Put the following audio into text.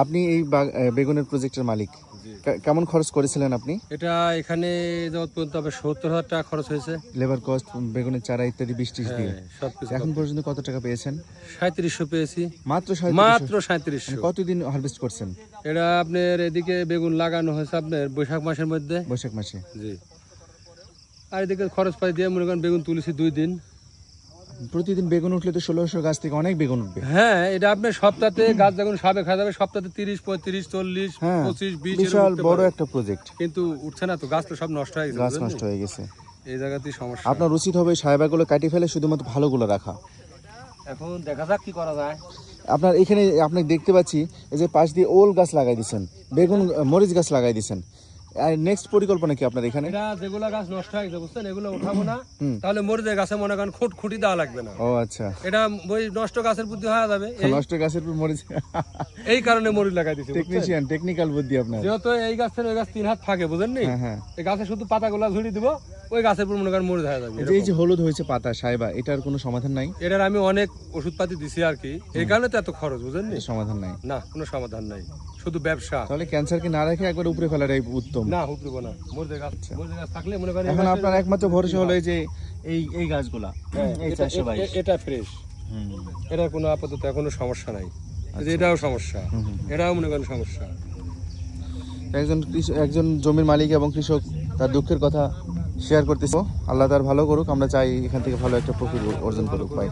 আপনি এই বেগুনের প্রজেক্টের মালিক, জি। কেমন খরচ করেছিলেন আপনি? এটা এখানে যাওয়ার পর্যন্ত আবার 70,000 টাকা খরচ হয়েছে। লেবার কস্ট, বেগুনের চারা ইত্যাদি বৃষ্টি দিয়ে হ্যাঁ, সবকিছু এখন পর্যন্ত কত টাকা পেয়েছেন? 3700 পেয়েছি। মাত্র মাত্র 3700। 3700। কতদিন হারভেস্ট করছেন? এটা আপনার এদিকে বেগুন লাগানো হয়েছে আপনার বৈশাখ মাসের মধ্যে। বৈশাখ মাসে। জি। আর এদিকে খরচ পাই দিয়ে মনে করেন বেগুন তুলেছি 2 দিন। প্রতিদিন বেগুন উঠলে তো 1600 গাছ থেকে অনেক বেগুন উঠবে। হ্যাঁ, এটা আপনার সপ্তাহে গাছ যখন সাবে খাওয়া যাবে সপ্তাহে 30, 35, 40, হ্যাঁ, 25, 20 বিশাল বড় একটা প্রজেক্ট, কিন্তু উঠছে না তো, গাছ তো সব নষ্ট হয়ে গেছে। গাছ বুঝলেন? নষ্ট হয়ে গেছে। এই জায়গাতেই সমস্যা। আপনার উচিত হবে সাহেবাগুলো কাটিয়ে ফেলে শুধুমাত্র ভালোগুলো রাখা। এখন দেখা যাক কি করা যায়। আপনার এখানে আপনি দেখতে পাচ্ছি এই যে পাশ দিয়ে ওল গাছ লাগাই দিয়েছেন, বেগুন মরিচ গাছ লাগাই দিয়েছেন। আর নেক্সট পরিকল্পনা কি আপনার এখানে? এটা যেগুলা গাছ নষ্ট হয়ে গেছে বুঝছেন, এগুলো উঠাবো না, তাহলে মরিচের গাছে মনে করেন খুঁটি দেওয়া লাগবে না। ও আচ্ছা, এটা ওই নষ্ট গাছের বুদ্ধি হয়ে যাবে। নষ্ট গাছের উপর মরিচ, এই কারণে মরিচ লাগাই দিচ্ছি। টেকনিশিয়ান, টেকনিক্যাল বুদ্ধি আপনার। যেহেতু এই গাছ থেকে ওই গাছ 3 হাত থাকে বুঝেননি, হ্যাঁ হ্যাঁ। এই গাছে শুধু পাতাগুলা ঝুড়ি দিব, ওই গাছের উপর মনে করেন মরিচ হয়ে যাবে। এই যে হলুদ হয়েছে পাতা সাহেবা, এটার কোনো সমাধান নাই? এটার আমি অনেক ওষুধপাতি দিছি আর কি, এই কারণে তো এত খরচ বুঝেননি। এর সমাধান নাই? না, কোনো সমাধান নাই, শুধু ব্যবসা। তাহলে ক্যান্সারকে না রেখে একবার উপরে ফেলাটাই উত্তম। না, উপরব না, মরিচের গাছ থাকলে মনে করেন এখন আপনার একমাত্র ভরসা হলো এই যে এই গাছগুলা, এই 422। এটা ফ্রেশ, এটার কোনো আপাতত এখনো সমস্যা নাই। এটাও সমস্যা, এটাও মনে করেন সমস্যা। একজন জমির মালিক এবং কৃষক তার দুঃখের কথা শেয়ার করতেছে। আল্লাহ তার ভালো করুক, আমরা চাই এখান থেকে ভালো একটা প্রফিট অর্জন করুক। ভাই।